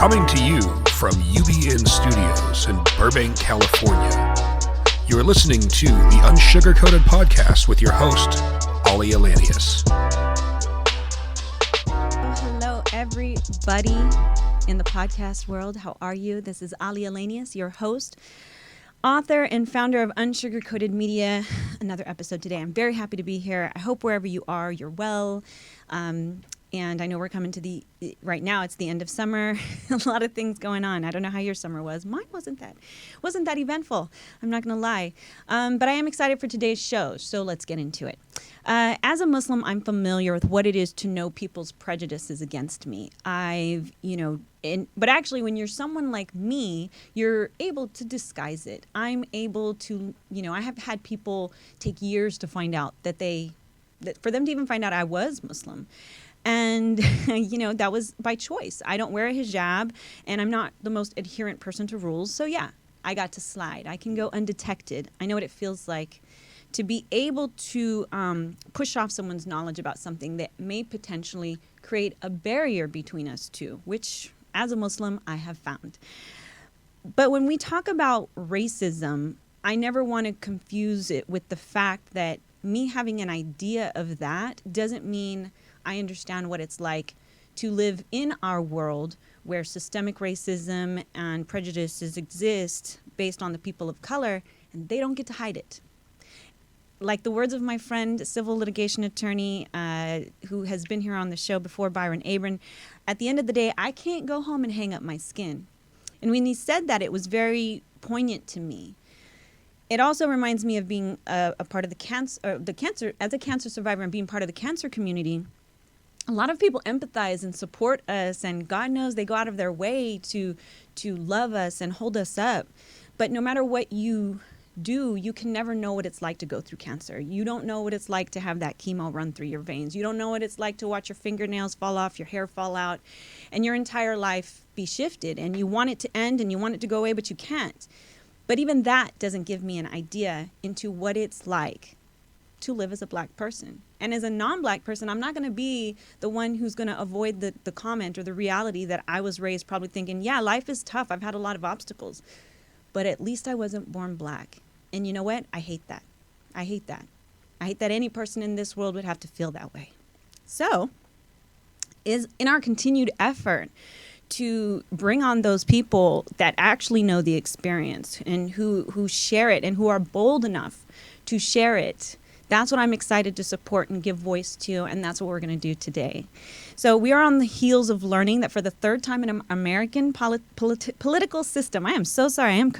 Coming to you from UBN Studios in Burbank, California. You're listening to the Unsugarcoated Podcast with your host, Aalia. Hello, everybody in the podcast world. How are you? This is Aalia, your host, author, and founder of Unsugarcoated Media. Another episode today. I'm very happy to be here. I hope wherever you are, you're well. And I know we're coming to right now it's the end of summer. A lot of things going on. I don't know how your summer was. Mine wasn't that eventful. I'm not going to lie. But I am excited for today's show. So let's get into it. As a Muslim, I'm familiar with what it is to know people's prejudices against me. But actually when you're someone like me, you're able to disguise it. I'm able to, I have had people take years to find out that for them to even find out I was Muslim. And, that was by choice. I don't wear a hijab, and I'm not the most adherent person to rules. So, yeah, I got to slide. I can go undetected. I know what it feels like to be able to push off someone's knowledge about something that may potentially create a barrier between us two, which, as a Muslim, I have found. But when we talk about racism, I never want to confuse it with the fact that me having an idea of that doesn't mean I understand what it's like to live in our world where systemic racism and prejudices exist based on the people of color, and they don't get to hide it. Like the words of my friend, civil litigation attorney, who has been here on the show before, Byron Abram, at the end of the day, I can't go home and hang up my skin. And when he said that, it was very poignant to me. It also reminds me of being a part of the cancer, as a cancer survivor and being part of the cancer community. A lot of people empathize and support us, and God knows they go out of their way to love us and hold us up. But no matter what you do, you can never know what it's like to go through cancer. You don't know what it's like to have that chemo run through your veins. You don't know what it's like to watch your fingernails fall off, your hair fall out, and your entire life be shifted. And you want it to end and you want it to go away, but you can't. But even that doesn't give me an idea into what it's like to live as a black person. And as a non-black person, I'm not going to be the one who's going to avoid the comment or the reality that I was raised probably thinking, yeah, life is tough. I've had a lot of obstacles, but at least I wasn't born black. And you know what? I hate that. I hate that any person in this world would have to feel that way. So is in our continued effort to bring on those people that actually know the experience and who share it and who are bold enough to share it. That's what I'm excited to support and give voice to, and that's what we're going to do today. So we are on the heels of learning that for the third time in American political system, I am so sorry, I am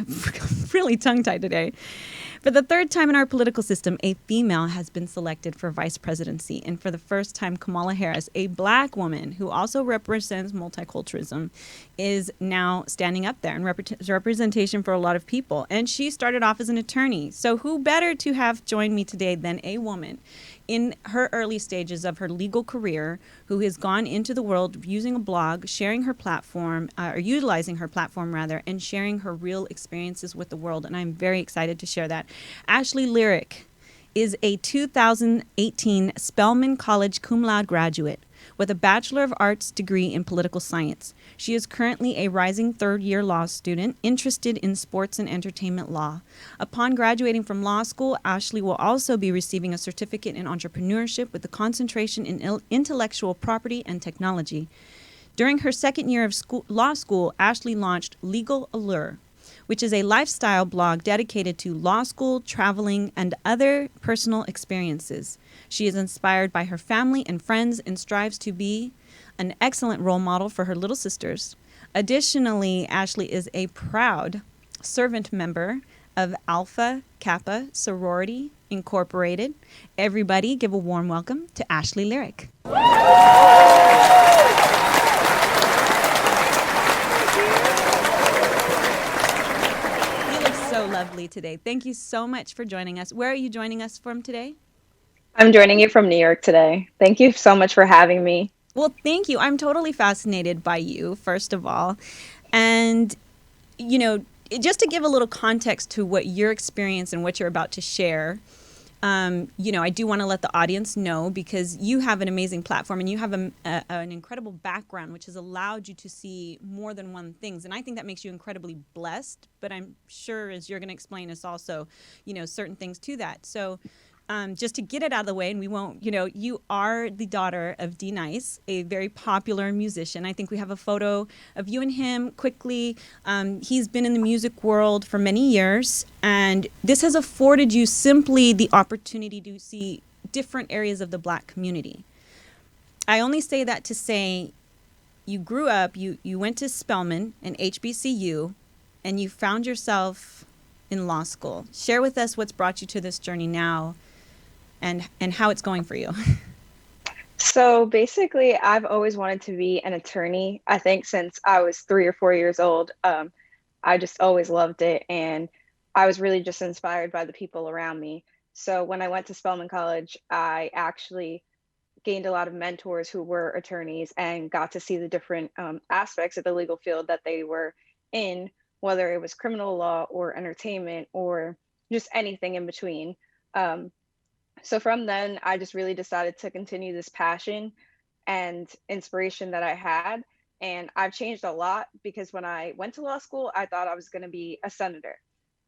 really tongue-tied today. For the third time in our political system, a female has been selected for vice presidency. And for the first time, Kamala Harris, a black woman who also represents multiculturalism, is now standing up there and representation for a lot of people. And she started off as an attorney. So who better to have joined me today than a woman in her early stages of her legal career who has gone into the world using a blog, sharing her platform, or utilizing her platform rather, and sharing her real experiences with the world. And I'm very excited to share that. Ashli Lyric is a 2018 Spelman College cum laude graduate with a Bachelor of Arts degree in political science. She is currently a rising third-year law student interested in sports and entertainment law. Upon graduating from law school, Ashli will also be receiving a certificate in entrepreneurship with a concentration in intellectual property and technology. During her second year of law school, Ashli launched Legal Allure, which is a lifestyle blog dedicated to law school, traveling, and other personal experiences. She is inspired by her family and friends and strives to be an excellent role model for her little sisters. Additionally, Ashli is a proud servant member of Alpha Kappa Sorority Incorporated. Everybody give a warm welcome to Ashli Lyric. So lovely today. Thank you so much for joining us. Where are you joining us from today? I'm joining you from New York today. Thank you so much for having me. Well, thank you. I'm totally fascinated by you, first of all. And, just to give a little context to what your experience and what you're about to share, I do want to let the audience know, because you have an amazing platform and you have an incredible background, which has allowed you to see more than one things. And I think that makes you incredibly blessed. But I'm sure, as you're going to explain, is also, certain things to that. So just to get it out of the way, and we won't, you are the daughter of DNice, a very popular musician. I think we have a photo of you and him quickly. He's been in the music world for many years, and this has afforded you simply the opportunity to see different areas of the Black community. I only say that to say you grew up, you went to Spelman, an HBCU, and you found yourself in law school. Share with us what's brought you to this journey now, and how it's going for you. So basically, I've always wanted to be an attorney. I think since I was 3 or 4 years old, I just always loved it. And I was really just inspired by the people around me. So when I went to Spelman College, I actually gained a lot of mentors who were attorneys and got to see the different aspects of the legal field that they were in, whether it was criminal law or entertainment or just anything in between. So from then, I just really decided to continue this passion and inspiration that I had. And I've changed a lot, because when I went to law school, I thought I was going to be a senator.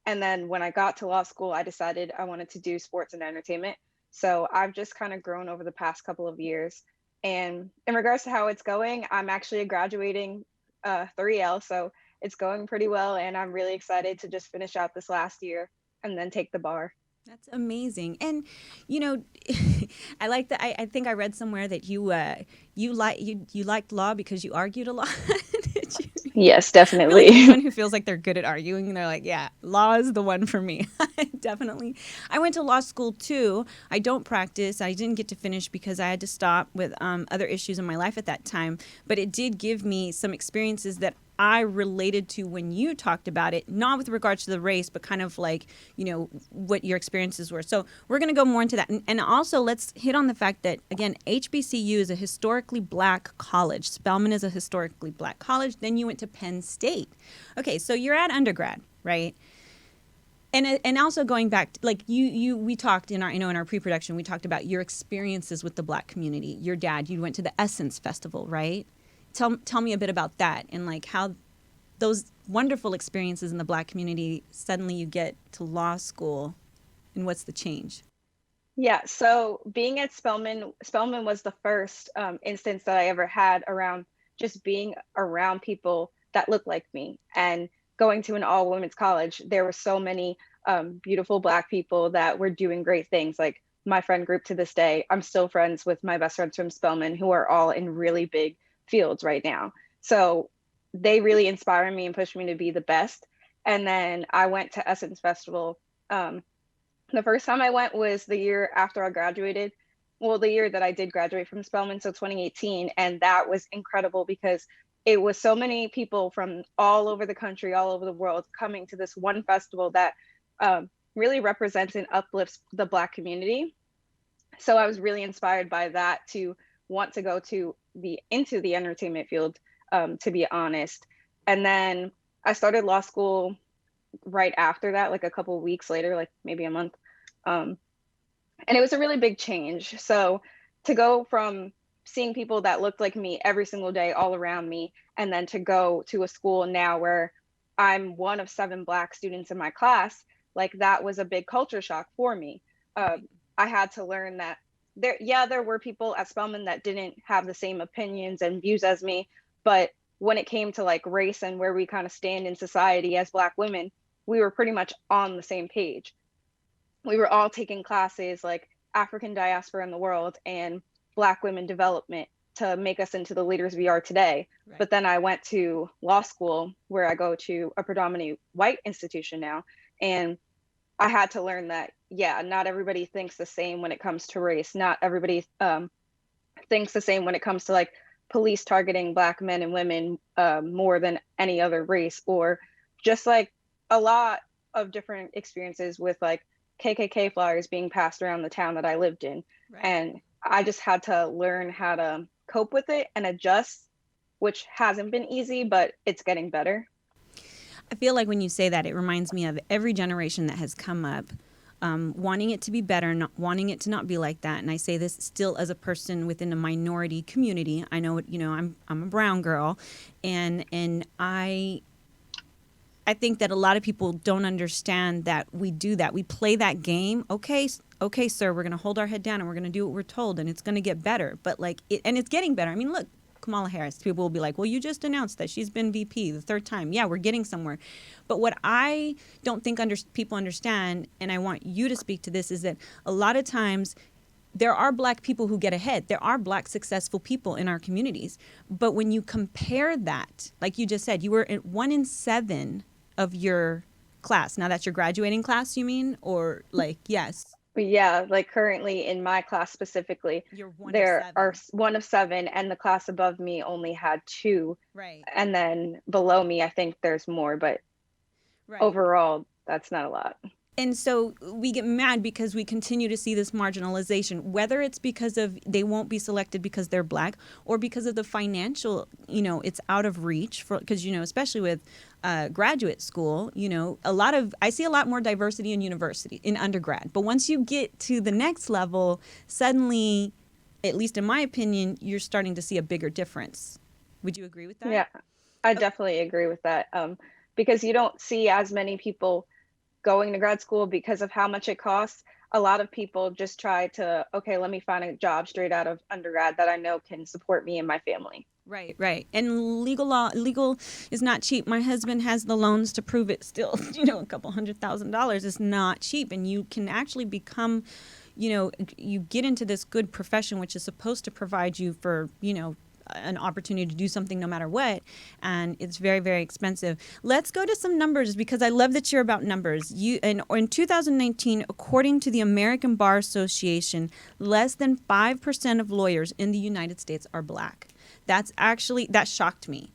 And then when I got to law school, I decided I wanted to do sports and entertainment. So I've just kind of grown over the past couple of years. And in regards to how it's going, I'm actually a graduating 3L. So it's going pretty well. And I'm really excited to just finish out this last year and then take the bar. That's amazing. And, I like that. I think I read somewhere that you liked law because you argued a lot. Did you? Yes, I definitely. feel like anyone who feels like they're good at arguing, they're like, yeah, law is the one for me. Definitely. I went to law school too. I don't practice. I didn't get to finish because I had to stop with other issues in my life at that time. But it did give me some experiences that I related to when you talked about it, not with regards to the race, but kind of like, what your experiences were. So we're going to go more into that. And also let's hit on the fact that, again, HBCU is a historically Black college. Spelman is a historically Black college. Then you went to Penn State. Okay, so you're at undergrad, right? And also going back, we talked in our pre-production, we talked about your experiences with the Black community. Your dad, you went to the Essence Festival, right? Tell me a bit about that, and like how those wonderful experiences in the Black community, suddenly you get to law school, and what's the change? Yeah, so being at Spelman was the first instance that I ever had around just being around people that looked like me. And going to an all women's college, there were so many beautiful Black people that were doing great things. Like my friend group to this day, I'm still friends with my best friends from Spelman, who are all in really big fields right now. So they really inspire me and push me to be the best. And then I went to Essence Festival. The first time I went was the year after I graduated. Well, the year that I did graduate from Spelman, so 2018. And that was incredible because it was so many people from all over the country, all over the world coming to this one festival that really represents and uplifts the Black community. So I was really inspired by that to want to go into the entertainment field, to be honest. And then I started law school right after that, like a couple of weeks later, like maybe a month. And it was a really big change. So to go from seeing people that looked like me every single day all around me, and then to go to a school now where I'm one of 7 Black students in my class, like that was a big culture shock for me. I had to learn that there were people at Spelman that didn't have the same opinions and views as me, but when it came to like race and where we kind of stand in society as Black women, we were pretty much on the same page. We were all taking classes like African diaspora in the world and Black women development to make us into the leaders we are today. Right. But then I went to law school, where I go to a predominantly white institution now, and I had to learn that, yeah, not everybody thinks the same when it comes to race. Not everybody thinks the same when it comes to like police targeting Black men and women more than any other race, or just like a lot of different experiences with like KKK flyers being passed around the town that I lived in. Right. And I just had to learn how to cope with it and adjust, which hasn't been easy, but it's getting better. I feel like when you say that, it reminds me of every generation that has come up. wanting it to be better, not wanting it to not be like that. And I say this still as a person within a minority community. I know, I'm a brown girl, and I think that a lot of people don't understand that we do that. We play that game. Okay, sir, we're going to hold our head down and we're going to do what we're told, and it's going to get better. But and it's getting better. I mean, look, Kamala Harris, people will be like, well, you just announced that she's been VP the third time. Yeah, we're getting somewhere. But what I don't think people understand, and I want you to speak to this, is that a lot of times there are Black people who get ahead. There are Black successful people in our communities. But when you compare that, like you just said, you were 1 in 7 of your class. Now that's your graduating class, you mean? Or yes. But yeah, currently in my class specifically, there are 1 of 7, and the class above me only had 2. Right. And then below me, I think there's more, but overall, that's not a lot. And so we get mad because we continue to see this marginalization, whether it's because of they won't be selected because they're Black, or because of the financial, it's out of reach because, especially with graduate school, I see a lot more diversity in undergrad. But once you get to the next level, suddenly, at least in my opinion, you're starting to see a bigger difference. Would you agree with that? Yeah, I definitely agree with that. Because you don't see as many people going to grad school because of how much it costs. A lot of people just try to, okay, let me find a job straight out of undergrad that I know can support me and my family. Right. And legal is not cheap. My husband has the loans to prove it still. A couple $100,000 is not cheap. And you can actually become, you get into this good profession, which is supposed to provide you for, an opportunity to do something no matter what, and it's very, very expensive. Let's go to some numbers, because I love that you're about numbers. In 2019, according to the American Bar Association, less than 5% of lawyers in the United States are Black. That shocked me.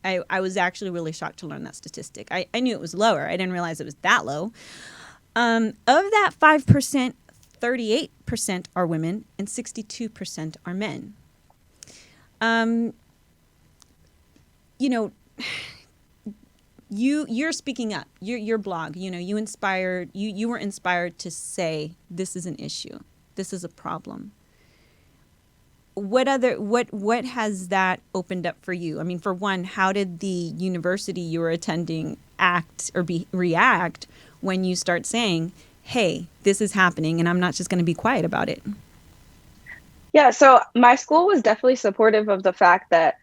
I was actually really shocked to learn that statistic. I knew it was lower. I didn't realize it was that low. Of that 5%, 38% are women and 62% are men. You're speaking up. Your blog, you were inspired to say this is an issue. This is a problem. What has that opened up for you? I mean, for one, how did the university you were attending react when you start saying, hey, this is happening and I'm not just going to be quiet about it? Yeah, so my school was definitely supportive of the fact that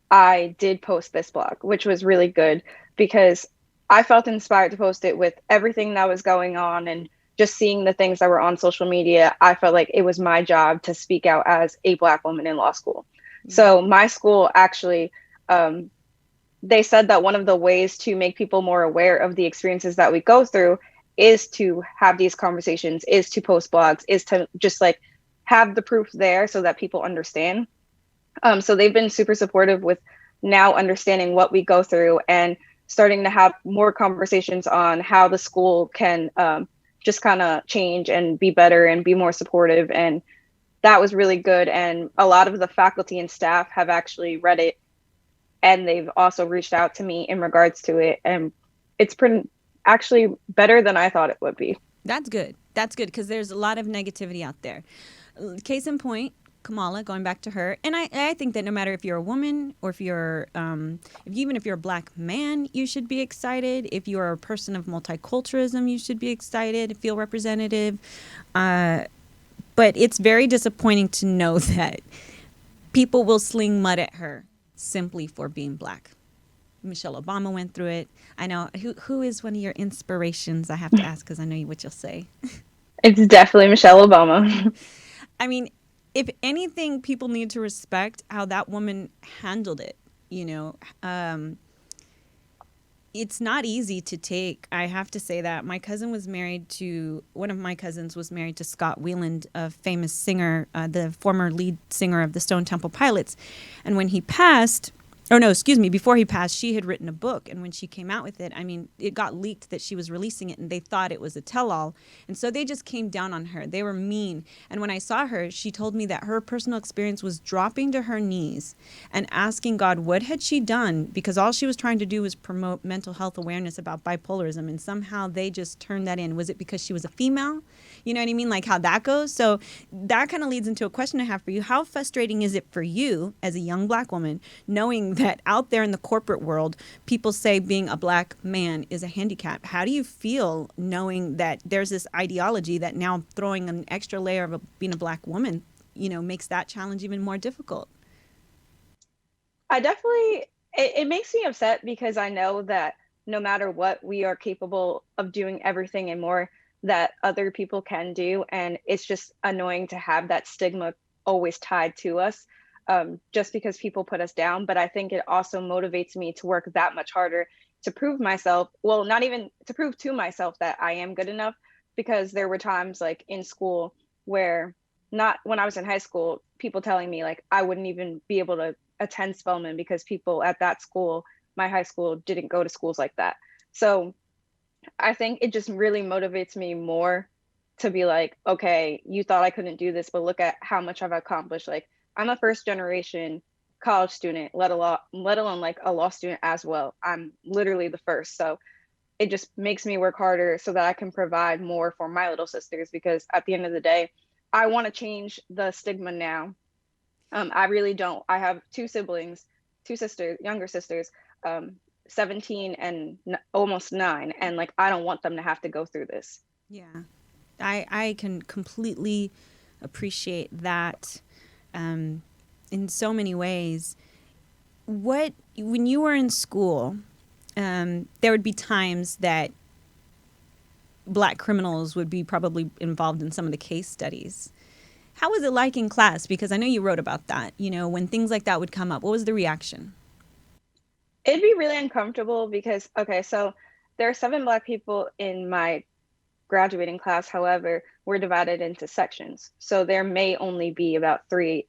I did post this blog, which was really good because I felt inspired to post it with everything that was going on and just seeing the things that were on social media. I felt like it was my job to speak out as a Black woman in law school. Mm-hmm. So my school actually, they said that one of the ways to make people more aware of the experiences that we go through is to have these conversations, is to post blogs, is to just have the proof there so that people understand. So they've been super supportive with now understanding what we go through and starting to have more conversations on how the school can just kind of change and be better and be more supportive. And that was really good. And a lot of the faculty and staff have actually read it, and they've also reached out to me in regards to it. And it's actually better than I thought it would be. That's good. Because there's a lot of negativity out there. Case in point, Kamala, going back to her, and I think that no matter if you're a woman or if you're even if you're a Black man, you should be excited. If you're a person of multiculturalism, you should be excited, feel representative. But it's very disappointing to know that people will sling mud at her simply for being Black. Michelle Obama went through it. I know. Who is one of your inspirations? I have to ask because I know what you'll say. It's definitely Michelle Obama. I mean, if anything, people need to respect how that woman handled it. It's not easy to take. I have to say that. One of my cousins was married to Scott Weiland, a famous singer, the former lead singer of the Stone Temple Pilots. And when he passed, or no, excuse me, before he passed, she had written a book. And when she came out with it, I mean, it got leaked that she was releasing it and they thought it was a tell-all. And so they just came down on her. They were mean. And when I saw her, she told me that her personal experience was dropping to her knees and asking God, what had she done? Because all she was trying to do was promote mental health awareness about bipolarism. And somehow they just turned that in. Was it because she was a female? You know what I mean? Like how that goes. So that kind of leads into a question I have for you. How frustrating is it for you as a young Black woman, knowing that out there in the corporate world, people say being a Black man is a handicap? How do you feel knowing that there's this ideology that now throwing an extra layer of being a Black woman, you know, makes that challenge even more difficult? I definitely, it makes me upset because I know that no matter what, we are capable of doing everything and more that other people can do. And it's just annoying to have that stigma always tied to us, just because people put us down. But I think it also motivates me to work that much harder to prove myself, well, not even to prove to myself that I am good enough, because there were times like in school where, not when I was in high school, people telling me like I wouldn't even be able to attend Spelman because people at that school, my high school, didn't go to schools like that. So I think it just really motivates me more to be like, okay, you thought I couldn't do this, but look at how much I've accomplished. Like, I'm a first generation college student, let alone like a law student as well. I'm literally the first. So it just makes me work harder so that I can provide more for my little sisters, because at the end of the day, I want to change the stigma now. I really don't. I have two siblings, two sisters, younger sisters, 17 and almost 9. And like, I don't want them to have to go through this. Yeah, I can completely appreciate that in so many ways. When you were in school, there would be times that Black criminals would be probably involved in some of the case studies. How was it like in class? Because I know you wrote about that, you know, when things like that would come up. What was the reaction? It'd be really uncomfortable because, okay, so there are 7 Black people in my graduating class. However, we're divided into sections. So there may only be about 2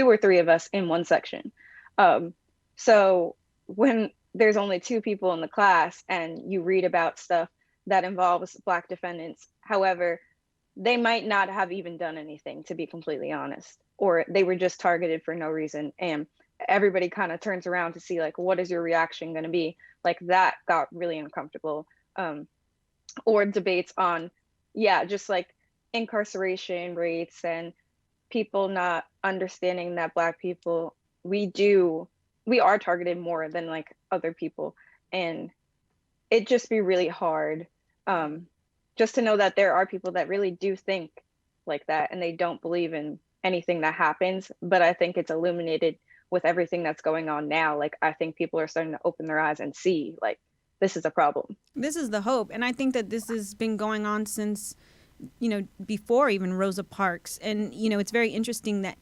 or 3 of us in one section. So when there's only 2 people in the class and you read about stuff that involves Black defendants, however, they might not have even done anything, to be completely honest, or they were just targeted for no reason. And everybody kind of turns around to see like, what is your reaction going to be? Like, that got really uncomfortable. Or debates on, yeah, just like incarceration rates and people not understanding that Black people, we are targeted more than like other people. And it'd just be really hard just to know that there are people that really do think like that and they don't believe in anything that happens. But I think it's illuminated with everything that's going on now. Like, I think people are starting to open their eyes and see like, this is a problem. This is the hope. And I think that this has been going on since, you know, before even Rosa Parks. And, you know, it's very interesting that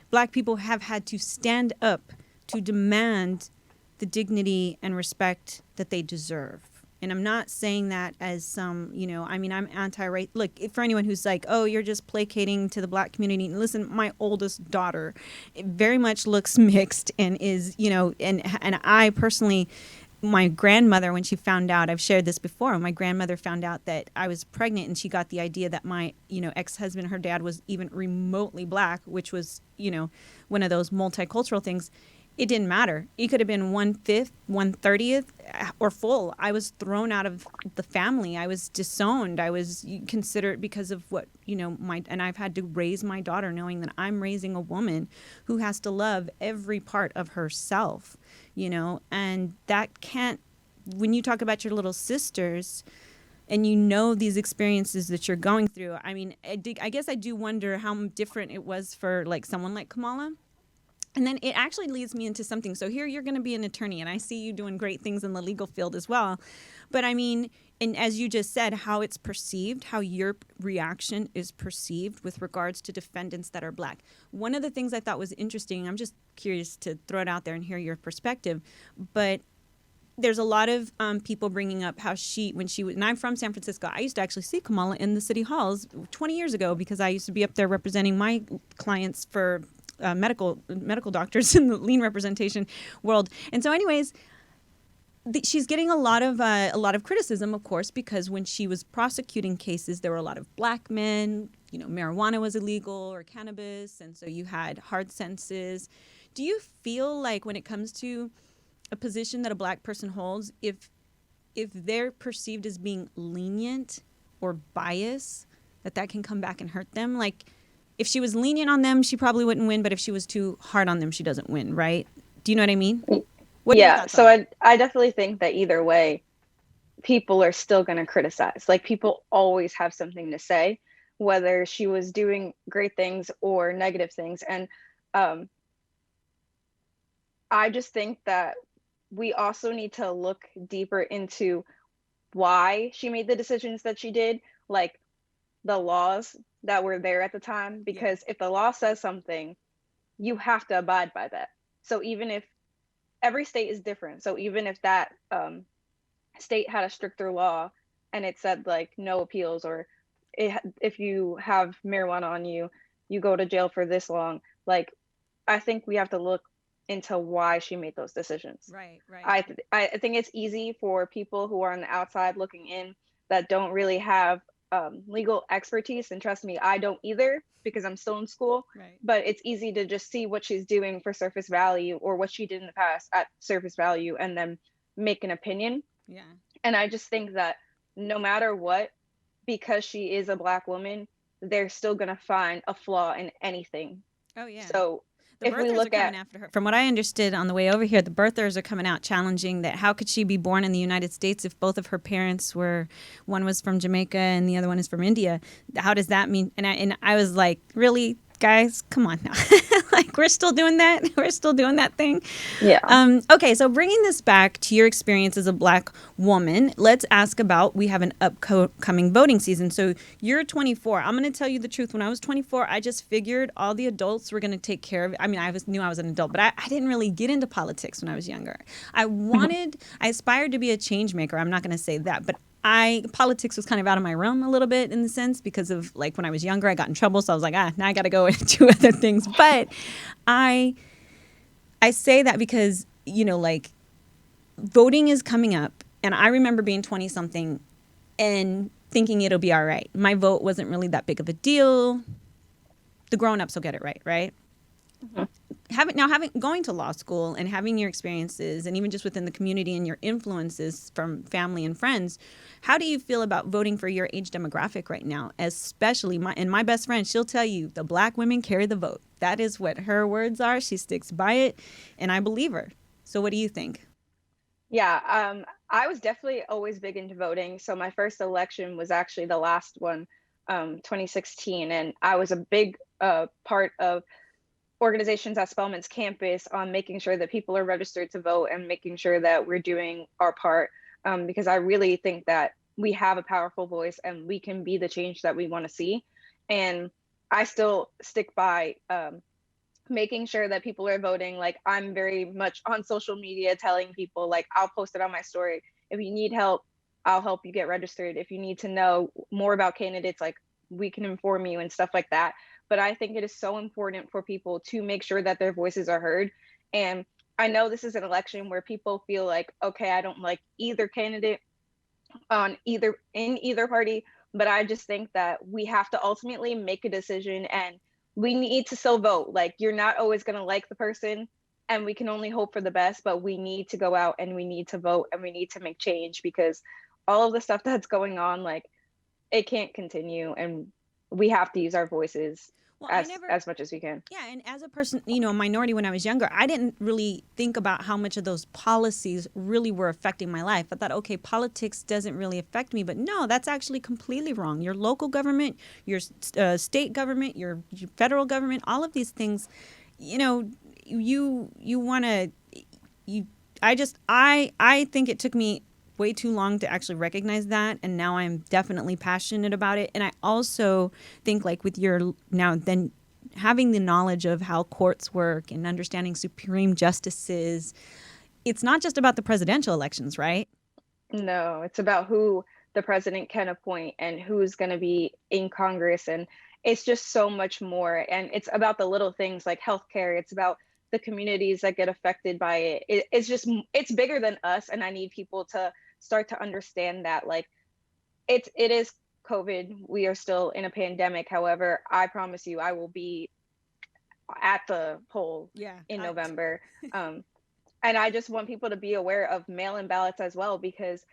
Black people have had to stand up to demand the dignity and respect that they deserve. And I'm not saying that as some, you know, I mean, I'm anti-race. Look, for anyone who's like, oh, you're just placating to the Black community. Listen, my oldest daughter very much looks mixed and is, you know, and I personally, my grandmother, when she found out, I've shared this before, my grandmother found out that I was pregnant and she got the idea that my, you know, ex-husband, her dad was even remotely Black, which was, you know, one of those multicultural things. It didn't matter. It could have been 1/5, 1/30, or full. I was thrown out of the family. I was disowned. I was considered because of what, you know, and I've had to raise my daughter knowing that I'm raising a woman who has to love every part of herself, you know, and that can't, when you talk about your little sisters and you know these experiences that you're going through, I mean, I guess I do wonder how different it was for like someone like Kamala. And then it actually leads me into something. So here you're going to be an attorney, and I see you doing great things in the legal field as well. But I mean, and as you just said, how it's perceived, how your reaction is perceived with regards to defendants that are Black. One of the things I thought was interesting, I'm just curious to throw it out there and hear your perspective, but there's a lot of people bringing up how when she was, and I'm from San Francisco, I used to actually see Kamala in the city halls 20 years ago because I used to be up there representing my clients for medical doctors in the lean representation world. And so, anyways, she's getting a lot of criticism, of course, because when she was prosecuting cases, there were a lot of black men. You know, marijuana was illegal or cannabis, and so you had hard sentences. Do you feel like when it comes to a position that a black person holds, if they're perceived as being lenient or biased, that can come back and hurt them? Like, if she was lenient on them, she probably wouldn't win, but if she was too hard on them, she doesn't win, right? Do you know what I mean? What yeah, so I definitely think that either way, people are still going to criticize. Like, people always have something to say, whether she was doing great things or negative things. And I just think that we also need to look deeper into why she made the decisions that she did, like the laws that were there at the time, because if the law says something, you have to abide by that. So even if every state is different, so even if that state had a stricter law and it said like no appeals, or if you have marijuana on you, you go to jail for this long, like I think we have to look into why she made those decisions. Right. I think it's easy for people who are on the outside looking in that don't really have legal expertise, and trust me, I don't either because I'm still in school. Right. But it's easy to just see what she's doing for surface value, or what she did in the past at surface value, and then make an opinion. Yeah. And I just think that no matter what, because she is a black woman, they're still gonna find a flaw in anything. Oh yeah. So the if we birthers look are coming after her. From what I understood on the way over here, the birthers are coming out challenging that how could she be born in the United States if both of her parents were, one was from Jamaica and the other one is from India? How does that mean? And I was like, really, guys, come on now. Like, we're still doing that? We're still doing that thing? Yeah. Okay, so bringing this back to your experience as a black woman, let's ask about, we have an upcoming voting season. So you're 24. I'm going to tell you the truth. When I was 24, I just figured all the adults were going to take care of it. I mean, knew I was an adult, but I didn't really get into politics when I was younger. I aspired to be a change maker. I'm not going to say that, but politics was kind of out of my realm a little bit in the sense because of like when I was younger, I got in trouble. So I was like, now I got to go and do other things. But I say that because, you know, like voting is coming up, and I remember being 20 something and thinking it'll be all right. My vote wasn't really that big of a deal. The grown-ups will get it right. Right. Mm-hmm. Going to law school and having your experiences, and even just within the community and your influences from family and friends, how do you feel about voting for your age demographic right now? Especially my best friend, she'll tell you the black women carry the vote. That is what her words are. She sticks by it, and I believe her. So what do you think? Yeah, I was definitely always big into voting. So my first election was actually the last one, 2016, and I was a big part of organizations at Spelman's campus on making sure that people are registered to vote and making sure that we're doing our part, because I really think that we have a powerful voice and we can be the change that we want to see. And I still stick by making sure that people are voting. Like, I'm very much on social media telling people, like, I'll post it on my story. If you need help, I'll help you get registered. If you need to know more about candidates, like, we can inform you and stuff like that. But I think it is so important for people to make sure that their voices are heard. And I know this is an election where people feel like, okay, I don't like either candidate in either party, but I just think that we have to ultimately make a decision, and we need to still vote. Like, you're not always going to like the person, and we can only hope for the best, but we need to go out and we need to vote and we need to make change, because all of the stuff that's going on, like, it can't continue, and we have to use our voices as much as we can. Yeah, and as a person, you know, a minority when I was younger, I didn't really think about how much of those policies really were affecting my life. I thought, okay, politics doesn't really affect me, but no, that's actually completely wrong. Your local government, your state government, your federal government, all of these things, you know, I think it took me way too long to actually recognize that, and now I'm definitely passionate about it. And I also think, like, with your now then having the knowledge of how courts work and understanding supreme justices, it's not just about the presidential elections, right? No, it's about who the president can appoint and who's going to be in Congress, and it's just so much more. And it's about the little things like healthcare. It's about the communities that get affected by it. It's bigger than us. And I need people to start to understand that, like, it is COVID. We are still in a pandemic. However, I promise you, I will be at the poll in November. And I just want people to be aware of mail-in ballots as well, because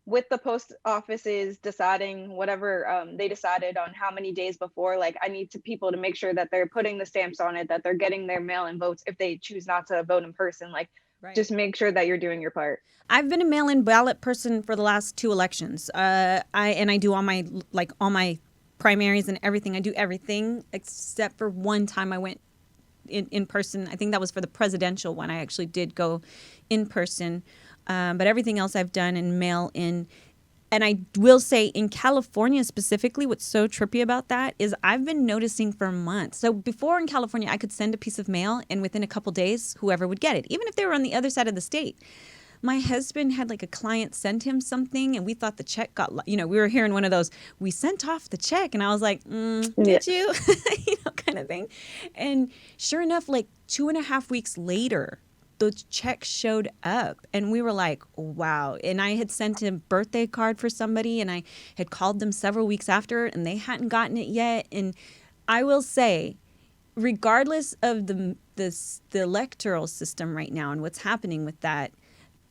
with the post offices deciding whatever they decided on how many days before, like, I need people to make sure that they're putting the stamps on it, that they're getting their mail-in votes if they choose not to vote in person. Like, just make sure that you're doing your part. I've been a mail-in ballot person for the last 2 elections. I do all my primaries and everything. I do everything except for one time I went in person. I think that was for the presidential one. I actually did go in person. But everything else I've done in mail-in. And I will say in California specifically, what's so trippy about that is I've been noticing for months. So before in California, I could send a piece of mail and within a couple days, whoever would get it, even if they were on the other side of the state. My husband had like a client send him something and we thought the check got, we were hearing one of those, we sent off the check. And I was like, did you? Kind of thing. And sure enough, like 2.5 weeks later, the check showed up and we were like, wow. And I had sent a birthday card for somebody and I had called them several weeks after and they hadn't gotten it yet. And I will say, regardless of the electoral system right now and what's happening with that,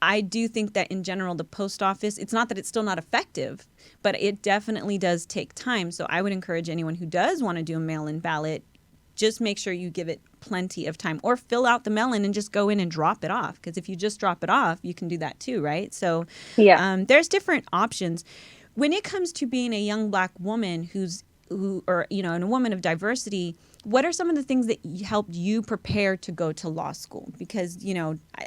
I do think that in general, the post office, it's not that it's still not effective, but it definitely does take time. So I would encourage anyone who does want to do a mail-in ballot, just make sure you give it plenty of time or fill out the mail-in and just go in and drop it off. Because if you just drop it off, you can do that too, right? So there's different options. When it comes to being a young Black woman and a woman of diversity, what are some of the things that helped you prepare to go to law school? Because,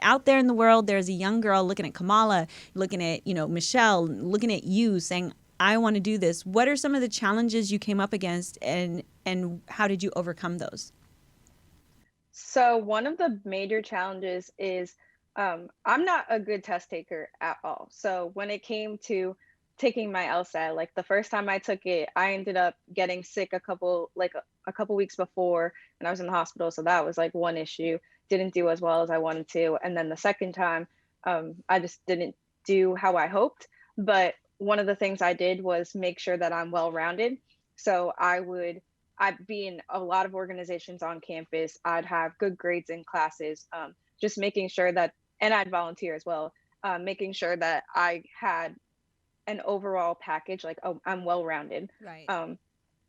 out there in the world, there's a young girl looking at Kamala, looking at, Michelle, looking at you saying, I want to do this. What are some of the challenges you came up against and how did you overcome those? So one of the major challenges is I'm not a good test taker at all. So when it came to taking my LSAT, like the first time I took it, I ended up getting sick a couple weeks before and I was in the hospital. So that was like one issue. Didn't do as well as I wanted to. And then the second time, I just didn't do how I hoped. But one of the things I did was make sure that I'm well-rounded. So I'd be in a lot of organizations on campus. I'd have good grades in classes, just making sure that, and I'd volunteer as well, making sure that I had an overall package, like, oh, I'm well-rounded. Right.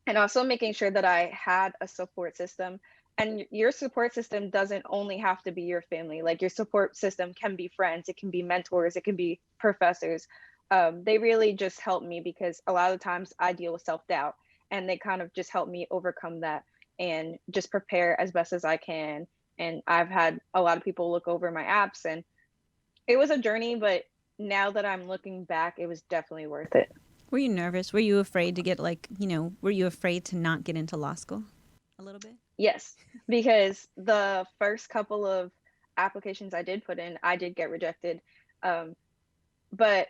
And also making sure that I had a support system. And your support system doesn't only have to be your family. Like, your support system can be friends, it can be mentors, it can be professors. They really just help me because a lot of the times I deal with self-doubt and they kind of just help me overcome that and just prepare as best as I can. And I've had a lot of people look over my apps and it was a journey, but now that I'm looking back, it was definitely worth it. Were you nervous? Were you afraid to get were you afraid to not get into law school a little bit? Yes, because the first couple of applications I did put in, I did get rejected. But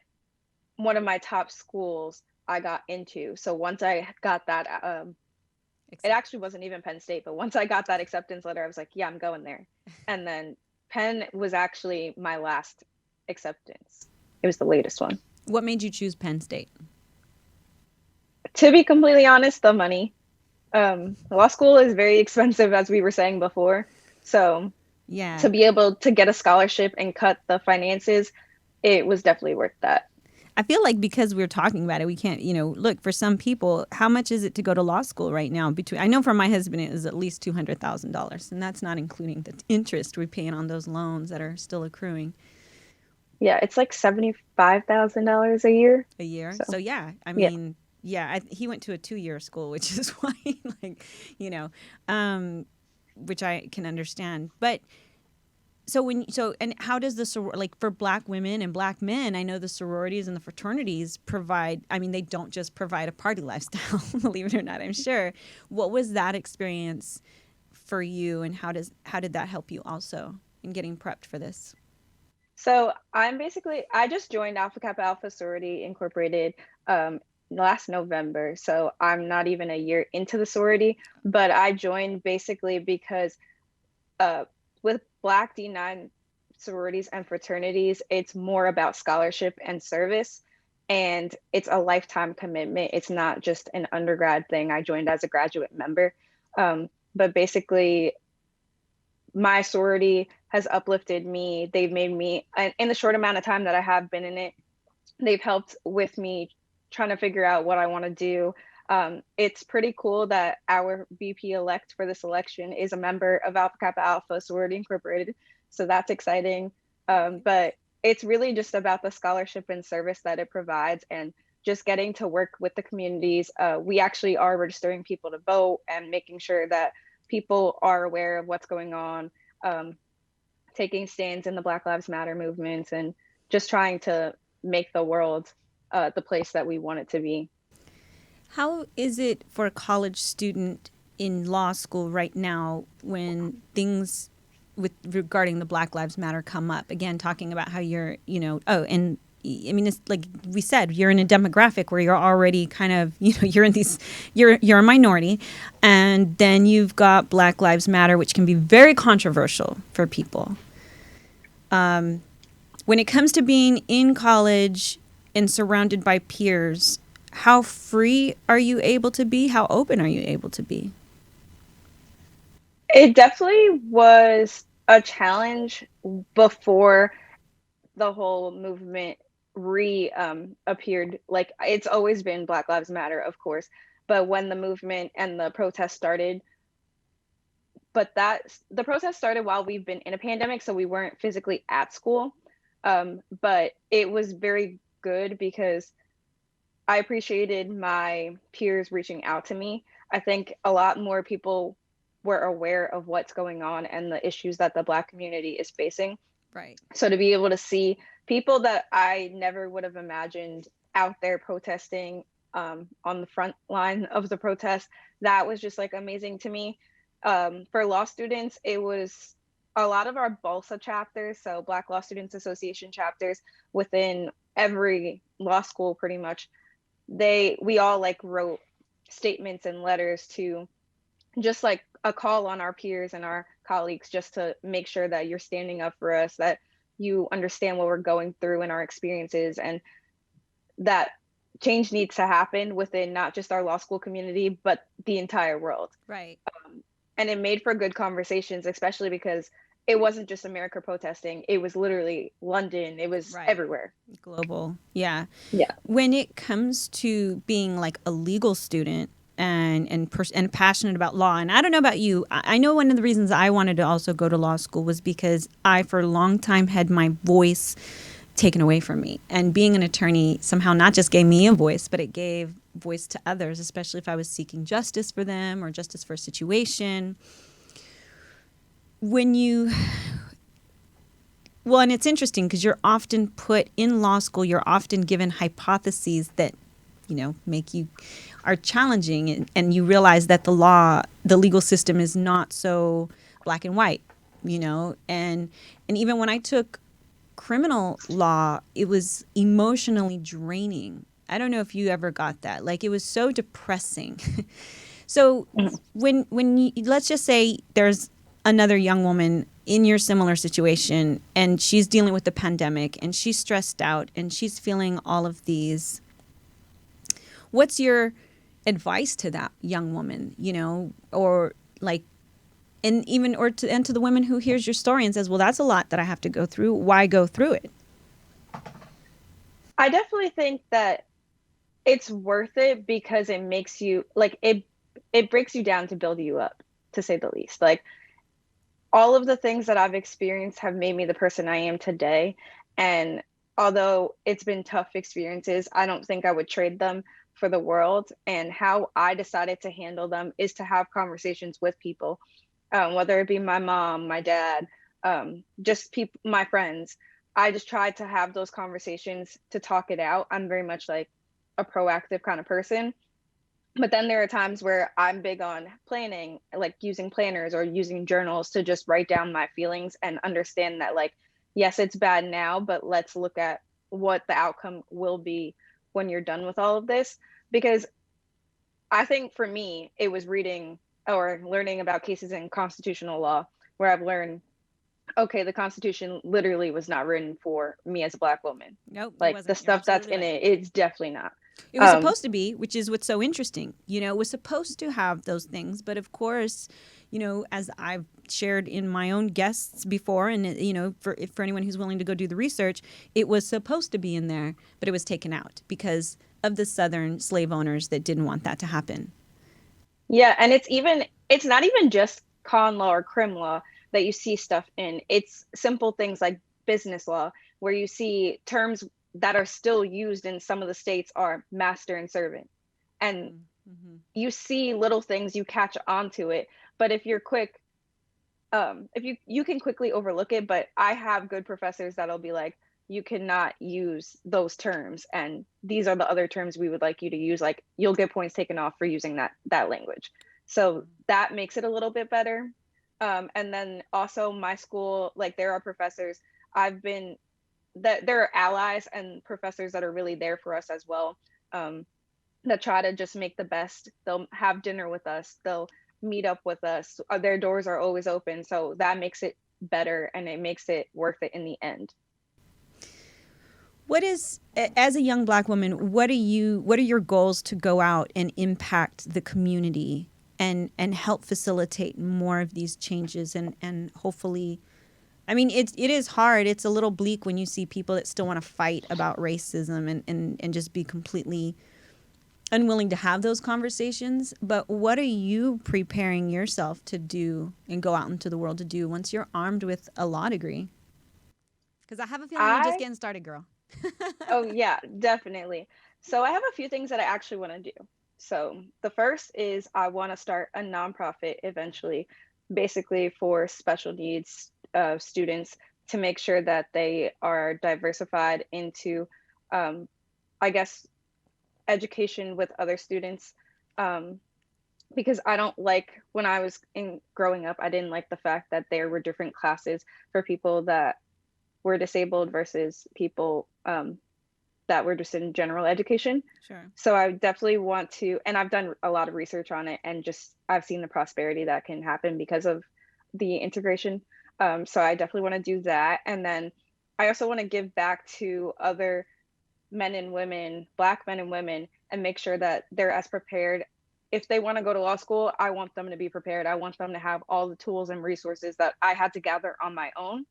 one of my top schools I got into. So once I got that, it actually wasn't even Penn State, but once I got that acceptance letter, I was like, yeah, I'm going there. And then Penn was actually my last acceptance. It was the latest one. What made you choose Penn State? To be completely honest, the money. Law school is very expensive, as we were saying before. So to be able to get a scholarship and cut the finances, it was definitely worth that. I feel like because we're talking about it, we can't, look, for some people, how much is it to go to law school right now? I know for my husband, it is at least $200,000, and that's not including the interest we're paying on those loans that are still accruing. Yeah, it's like $75,000 a year. A year. So yeah, I mean, he went to a 2-year school, which is why, which I can understand. But and how does for Black women and Black men, I know the sororities and the fraternities provide, they don't just provide a party lifestyle, believe it or not, I'm sure. What was that experience for you, and how did that help you also in getting prepped for this? So I just joined Alpha Kappa Alpha Sorority Incorporated last November. So I'm not even a year into the sorority, but I joined basically because uh, with Black D9 sororities and fraternities, it's more about scholarship and service. And it's a lifetime commitment. It's not just an undergrad thing. I joined as a graduate member. But basically, my sorority has uplifted me. They've made me, in the short amount of time that I have been in it, they've helped with me trying to figure out what I want to do. It's pretty cool that our VP elect for this election is a member of Alpha Kappa Alpha Sorority Incorporated. So that's exciting. But it's really just about the scholarship and service that it provides and just getting to work with the communities. We actually are registering people to vote and making sure that people are aware of what's going on, taking stands in the Black Lives Matter movements, and just trying to make the world the place that we want it to be. How is it for a college student in law school right now when things with regarding the Black Lives Matter come up? Again, talking about how you're, and I mean, it's like we said, you're in a demographic where you're already kind of, you're in these, you're a minority, and then you've got Black Lives Matter, which can be very controversial for people. When it comes to being in college and surrounded by peers, how free are you able to be? How open are you able to be? It definitely was a challenge before the whole movement appeared. Like, it's always been Black Lives Matter, of course, but when the movement and the protest started, the protest started while we've been in a pandemic, so we weren't physically at school. But it was very good because I appreciated my peers reaching out to me. I think a lot more people were aware of what's going on and the issues that the Black community is facing. Right. So to be able to see people that I never would have imagined out there protesting, on the front line of the protest, that was just like amazing to me. For law students, it was a lot of our BALSA chapters, so Black Law Students Association chapters within every law school pretty much. We all like wrote statements and letters to just like a call on our peers and our colleagues just to make sure that you're standing up for us, that you understand what we're going through and our experiences, and that change needs to happen within not just our law school community, but the entire world. Right. And it made for good conversations, especially because it wasn't just America protesting. It was literally London. It was everywhere. Global. Yeah. Yeah. When it comes to being like a legal student and passionate about law, and I don't know about you, I know one of the reasons I wanted to also go to law school was because I, for a long time, had my voice taken away from me. And being an attorney somehow not just gave me a voice, but it gave voice to others, especially if I was seeking justice for them or justice for a situation. And it's interesting because you're often put in law school, you're often given hypotheses that, are challenging, and you realize that the legal system is not so black and white, and even when I took criminal law, it was emotionally draining. I don't know if you ever got that. Like, it was so depressing. So when let's just say there's another young woman in your similar situation and she's dealing with the pandemic and she's stressed out and she's feeling all of these, what's your advice to that young woman, or like, and to the women who hears your story and says, well, that's a lot that I have to go through. Why go through it? I definitely think that it's worth it because it makes you like, it breaks you down to build you up, to say the least. Like, all of the things that I've experienced have made me the person I am today. And although it's been tough experiences, I don't think I would trade them for the world. And how I decided to handle them is to have conversations with people, whether it be my mom, my dad, just my friends. I just tried to have those conversations to talk it out. I'm very much like a proactive kind of person. But then there are times where I'm big on planning, like using planners or using journals to just write down my feelings and understand that, like, yes, it's bad now, but let's look at what the outcome will be when you're done with all of this. because I think for me, it was reading or learning about cases in constitutional law where I've learned, okay, the Constitution literally was not written for me as a Black woman. Nope, it Like the wasn't. You're stuff that's absolutely in right. it, it's definitely not. It was supposed to be, which is what's so interesting. It was supposed to have those things, but of course, as I've shared in my own guests before, and for anyone who's willing to go do the research, it was supposed to be in there, but it was taken out because of the Southern slave owners that didn't want that to happen. Yeah, and it's not even just con law or crim law that you see stuff in. It's simple things like business law, where you see terms that are still used in some of the states are master and servant. And you see little things, you catch onto it. But if you're quick, if you can quickly overlook it, but I have good professors that'll be like, you cannot use those terms, and these are the other terms we would like you to use. Like, you'll get points taken off for using that language. So that makes it a little bit better. And then also my school, like, there are professors that there are allies and professors that are really there for us as well, that try to just make the best. They'll have dinner with us, they'll meet up with us, their doors are always open, so that makes it better and it makes it worth it in the end. What is, as a young Black woman, what are your goals to go out and impact the community and help facilitate more of these changes and hopefully, I mean, it is hard. It's a little bleak when you see people that still want to fight about racism and just be completely unwilling to have those conversations. But what are you preparing yourself to do and go out into the world to do once you're armed with a law degree? Because I have a feeling you're just getting started, girl. Oh yeah, definitely. So I have a few things that I actually want to do. So the first is I want to start a nonprofit eventually, basically for special needs students, to make sure that they are diversified into, I guess, education with other students. Because I don't like, when I was growing up, I didn't like the fact that there were different classes for people that were disabled versus people that were just in general education. Sure. So I definitely want to, and I've done a lot of research on it, and just I've seen the prosperity that can happen because of the integration. So I definitely want to do that. And then I also want to give back to other men and women, Black men and women, and make sure that they're as prepared. If they want to go to law school, I want them to be prepared. I want them to have all the tools and resources that I had to gather on my own,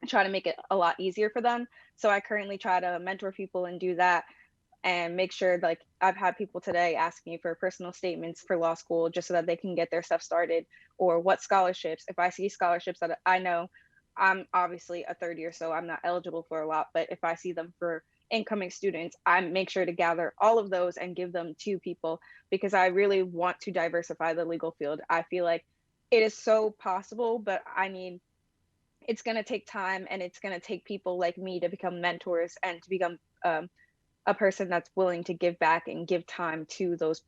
try to make it a lot easier for them. So I currently try to mentor people and do that, and make sure, like, I've had people today ask me for personal statements for law school just so that they can get their stuff started, or what scholarships. If I see scholarships that I know, I'm obviously a third year, so I'm not eligible for a lot, but if I see them for incoming students, I make sure to gather all of those and give them to people, because I really want to diversify the legal field. I feel like it is so possible, but I mean, it's going to take time, and it's going to take people like me to become mentors and to become a person that's willing to give back and give time to those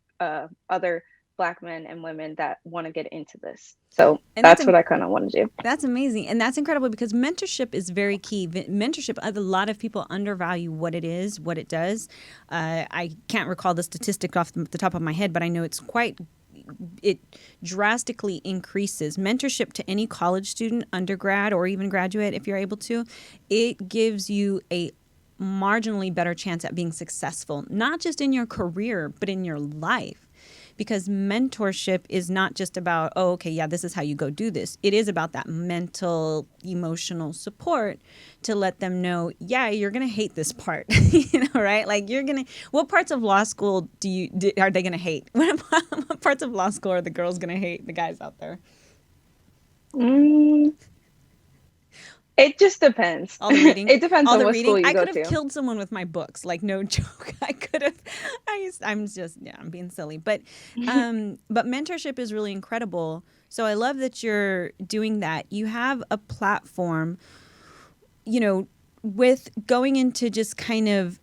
other Black men and women that want to get into this. So that's what I kind of want to do. That's amazing. And that's incredible, because mentorship is very key. Mentorship, a lot of people undervalue what it is, what it does. I can't recall the statistic off the top of my head, but I know it drastically increases mentorship to any college student, undergrad, or even graduate, if you're able to. It gives you a marginally better chance at being successful, not just in your career, but in your life. Because mentorship is not just about, oh, okay, yeah, this is how you go do this. It is about that mental, emotional support to let them know, yeah, you're going to hate this part, right? Like, what parts of law school are they going to hate? What parts of law school are the girls going to hate, the guys out there? It just depends. All the reading. It depends on what school you go to. I could have killed someone with my books, like, no joke. I could have. I'm being silly, but mentorship is really incredible. So I love that you're doing that. You have a platform, with going into just kind of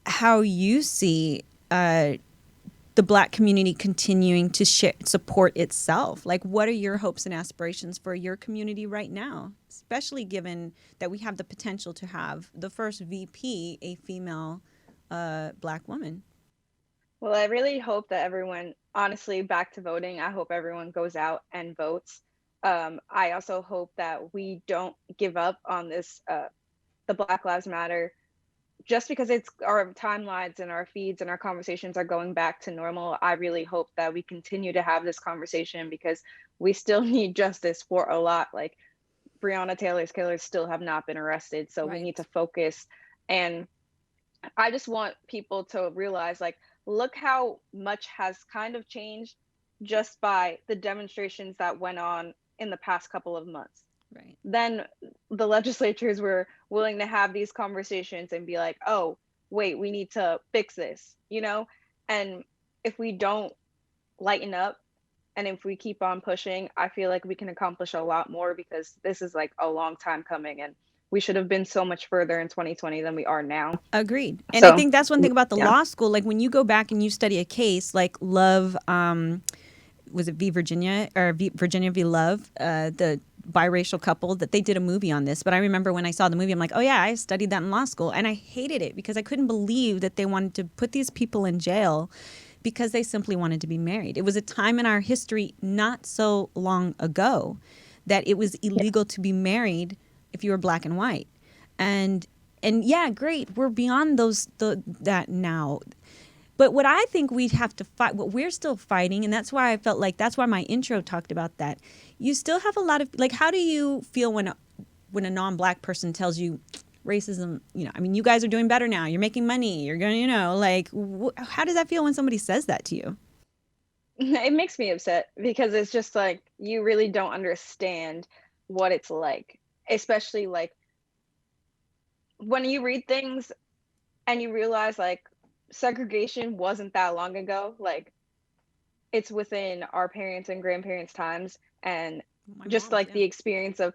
how you see the Black community continuing to support itself. Like, what are your hopes and aspirations for your community right now, especially given that we have the potential to have the first VP, a female Black woman? Well, I really hope that everyone, honestly, back to voting, I hope everyone goes out and votes. I also hope that we don't give up on this, the Black Lives Matter, just because it's our timelines and our feeds and our conversations are going back to normal. I really hope that we continue to have this conversation because we still need justice for a lot. Like Breonna Taylor's killers still have not been arrested. So we Right. need to focus. And I just want people to realize, like, look how much has kind of changed just by the demonstrations that went on in the past couple of months. Right. Then the legislatures were willing to have these conversations and be like, oh, wait, we need to fix this, you know? And if we don't lighten up and if we keep on pushing, I feel like we can accomplish a lot more because this is like a long time coming and we should have been so much further in 2020 than we are now. Agreed. And I So, think that's one thing about the yeah. law school. Like when you go back and you study a case like Love, was it v. Virginia or Virginia v. Love, the biracial couple that they did a movie on this. But I remember when I saw the movie, I'm like, oh yeah, I studied that in law school. And I hated it because I couldn't believe that they wanted to put these people in jail because they simply wanted to be married. It was a time in our history not so long ago that it was illegal to be married if you were black and white. And yeah, great. We're beyond that now. But what I think we'd have to fight, what we're still fighting, and that's why I felt like that's why my intro talked about that. You still have a lot of like, how do you feel when a non-black person tells you racism? You know, I mean, you guys are doing better now. You're making money. You're going, like, how does that feel when somebody says that to you? It makes me upset because it's just like you really don't understand what it's like, especially like when you read things and you realize like segregation wasn't that long ago. Like it's within our parents and grandparents' times, and My just mom's, like yeah. the experience of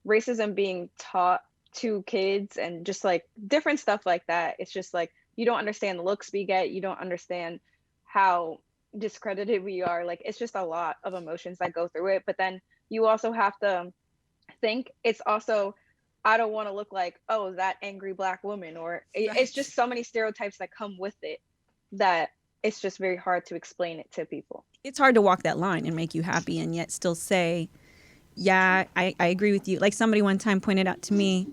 racism being taught to kids and just like different stuff like that. It's just like you don't understand the looks we get. You don't understand how discredited we are. Like it's just a lot of emotions that go through it. But then you also have to think it's also, I don't want to look like, oh, that angry black woman, or it's Right. just so many stereotypes that come with it that it's just very hard to explain it to people. It's hard to walk that line and make you happy and yet still say, yeah, I agree with you. Like somebody one time pointed out to me,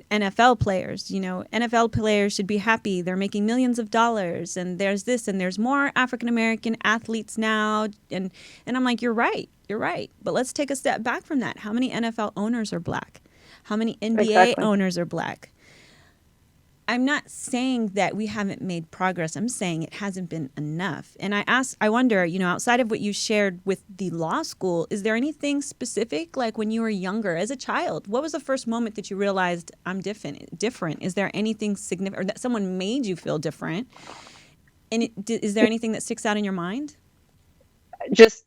NFL players, NFL players should be happy. They're making millions of dollars and there's this and there's more African-American athletes now. And I'm like, you're right. But let's take a step back from that. How many NFL owners are black? How many NBA Exactly. owners are black? I'm not saying that we haven't made progress. I'm saying it hasn't been enough. And I wonder, outside of what you shared with the law school, is there anything specific, like when you were younger as a child? What was the first moment that you realized I'm different? Is there anything significant, or that someone made you feel different? And is there anything that sticks out in your mind? Just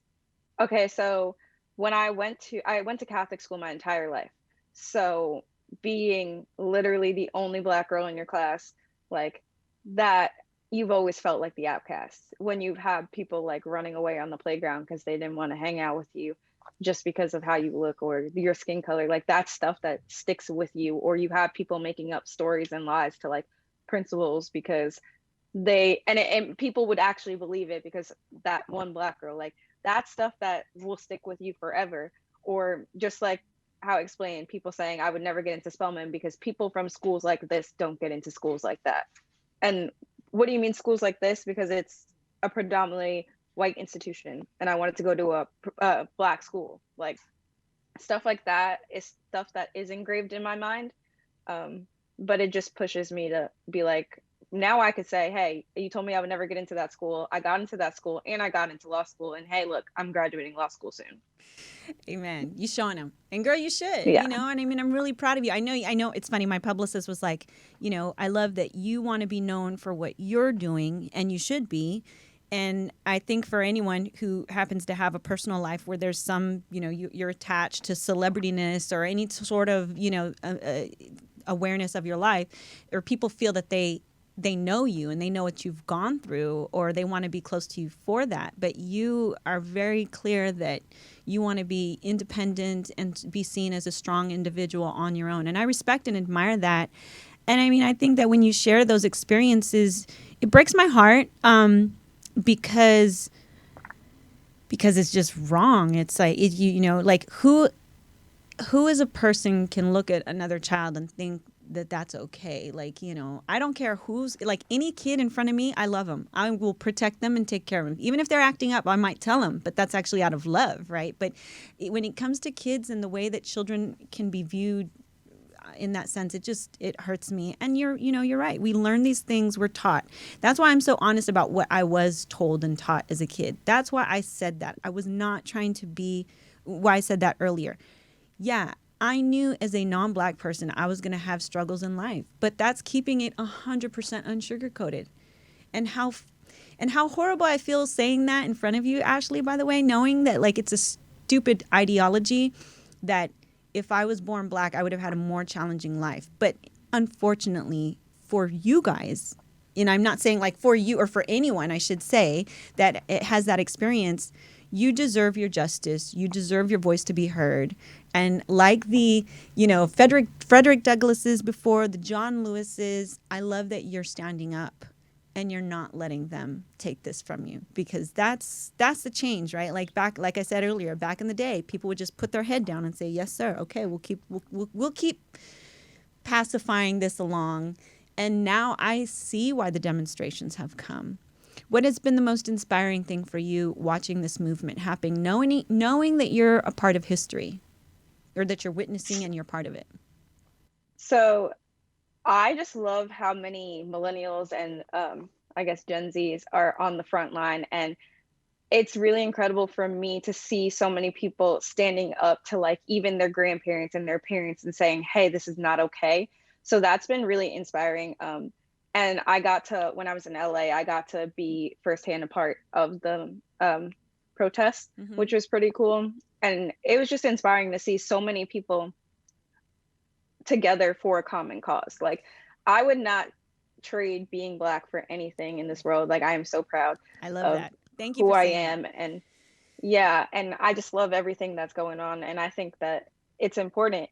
okay, so when I went to Catholic school my entire life. So being literally the only black girl in your class, like that, you've always felt like the outcast. When you've had people like running away on the playground because they didn't want to hang out with you just because of how you look or your skin color, like that's stuff that sticks with you. Or you have people making up stories and lies to like principals because and people would actually believe it because that one black girl, like that's stuff that will stick with you forever. Or just like how I explained, people saying I would never get into Spelman because people from schools like this don't get into schools like that. And what do you mean schools like this? Because it's a predominantly white institution and I wanted to go to a black school. Like stuff like that is stuff that is engraved in my mind. But it just pushes me to be like, now I could say, hey, you told me I would never get into that school. I got into that school and I got into law school. And hey, look, I'm graduating law school soon. Amen. You showing them. And girl, you should, Yeah. and I mean, I'm really proud of you. I know it's funny. My publicist was like, I love that you want to be known for what you're doing and you should be. And I think for anyone who happens to have a personal life where there's some, you're attached to celebrityness or any sort of, awareness of your life, or people feel that they know you and they know what you've gone through or they want to be close to you for that. But you are very clear that you want to be independent and be seen as a strong individual on your own. And I respect and admire that. And I mean, I think that when you share those experiences, it breaks my heart, because it's just wrong. It's like, you know, like who as a person can look at another child and think that that's okay? Like, you know, I don't care who's, like, any kid in front of me, I love them. I will protect them and take care of them. Even if they're acting up, I might tell them, but that's actually out of love, right? But when it comes to kids and the way that children can be viewed in that sense, it hurts me. And you're right. We learn these things, we're taught. That's why I'm so honest about what I was told and taught as a kid. That's why I said that. I was not trying to be, why I said that earlier. Yeah, I knew as a non-Black person I was going to have struggles in life, but that's keeping it 100% unsugarcoated. And how horrible I feel saying that in front of you, Ashley, by the way, knowing that, like, it's a stupid ideology that if I was born Black, I would have had a more challenging life. But unfortunately for you guys, and I'm not saying like for you or for anyone, I should say, that it has that experience, you deserve your justice. You deserve your voice to be heard. And like the, you know, Frederick Douglasses before, the John Lewises, I love that you're standing up and you're not letting them take this from you, because that's the change, right? Like I said earlier, back in the day, people would just put their head down and say, yes, sir. Okay, we'll keep pacifying this along. And now I see why the demonstrations have come. What has been the most inspiring thing for you watching this movement happen, knowing that you're a part of history, or that you're witnessing and you're part of it? So I just love how many millennials and I guess Gen Zs are on the front line. And it's really incredible for me to see so many people standing up to, like, even their grandparents and their parents and saying, hey, this is not okay. So that's been really inspiring. And when I was in LA, I got to be firsthand a part of the protest, which was pretty cool. And it was just inspiring to see so many people together for a common cause. Like, I would not trade being Black for anything in this world. Like, I am so proud. I love that. Thank you who for I saying am. that. And yeah, and I just love everything that's going on. And I think that it's important.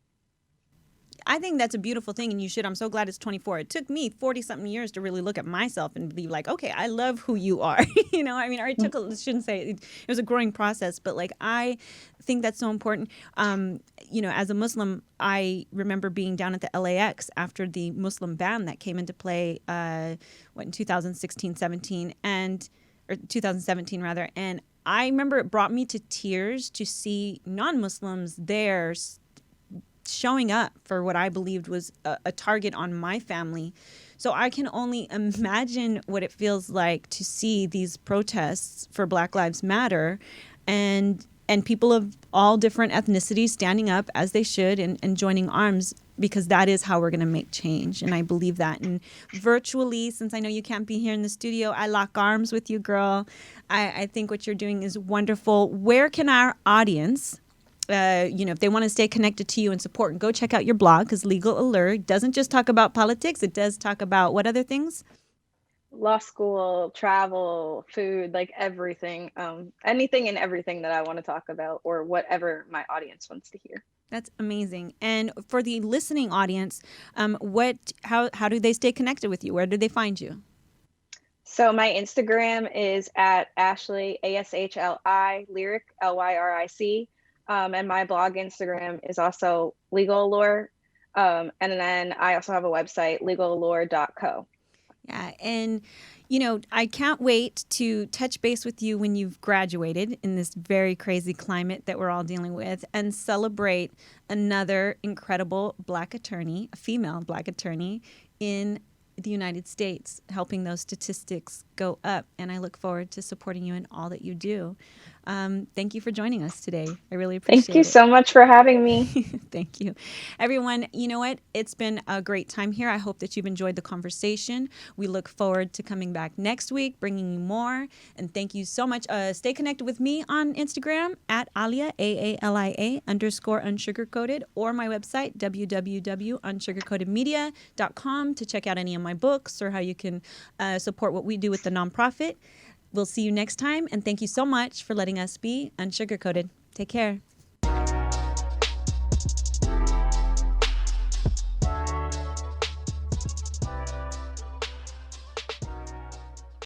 I think that's a beautiful thing, and you should. I'm so glad it's 24. It took me 40-something years to really look at myself and be like, okay, I love who you are. You know, I mean, or it took, shouldn't say, it was a growing process, but like, I think that's so important. You know, as a Muslim, I remember being down at the LAX after the Muslim ban that came into play, in 2016-17, or 2017 rather, and I remember it brought me to tears to see non-Muslims there showing up for what I believed was a target on my family. So I can only imagine what it feels like to see these protests for Black Lives Matter, and people of all different ethnicities standing up as they should and joining arms, because that is how we're going to make change. And I believe that. And virtually, since I know you can't be here in the studio, I lock arms with you, girl. I think what you're doing is wonderful. Where can our audience, if they want to stay connected to you and support, and go check out your blog, because Legal Alert doesn't just talk about politics. It does talk about what other things? Law school, travel, food, like everything, anything and everything that I want to talk about, or whatever my audience wants to hear. That's amazing. And for the listening audience, how do they stay connected with you? Where do they find you? So my Instagram is at Ashli, ASHLI, Lyric, LYRIC. And my blog Instagram is also Legal Allure. And then I also have a website, legalallure.co. Yeah. And, I can't wait to touch base with you when you've graduated in this very crazy climate that we're all dealing with, and celebrate another incredible Black attorney, a female Black attorney in the United States, helping those statistics go up. And I look forward to supporting you in all that you do. Thank you for joining us today. I really appreciate it. Thank you so much for having me. Thank you. Everyone, you know what? It's been a great time here. I hope that you've enjoyed the conversation. We look forward to coming back next week, bringing you more. And thank you so much. Stay connected with me on Instagram at Aalia, AALIA _unsugarcoated, or my website, www.unsugarcoatedmedia.com, to check out any of my books or how you can support what we do with the nonprofit. We'll see you next time, and thank you so much for letting us be unsugarcoated. Take care.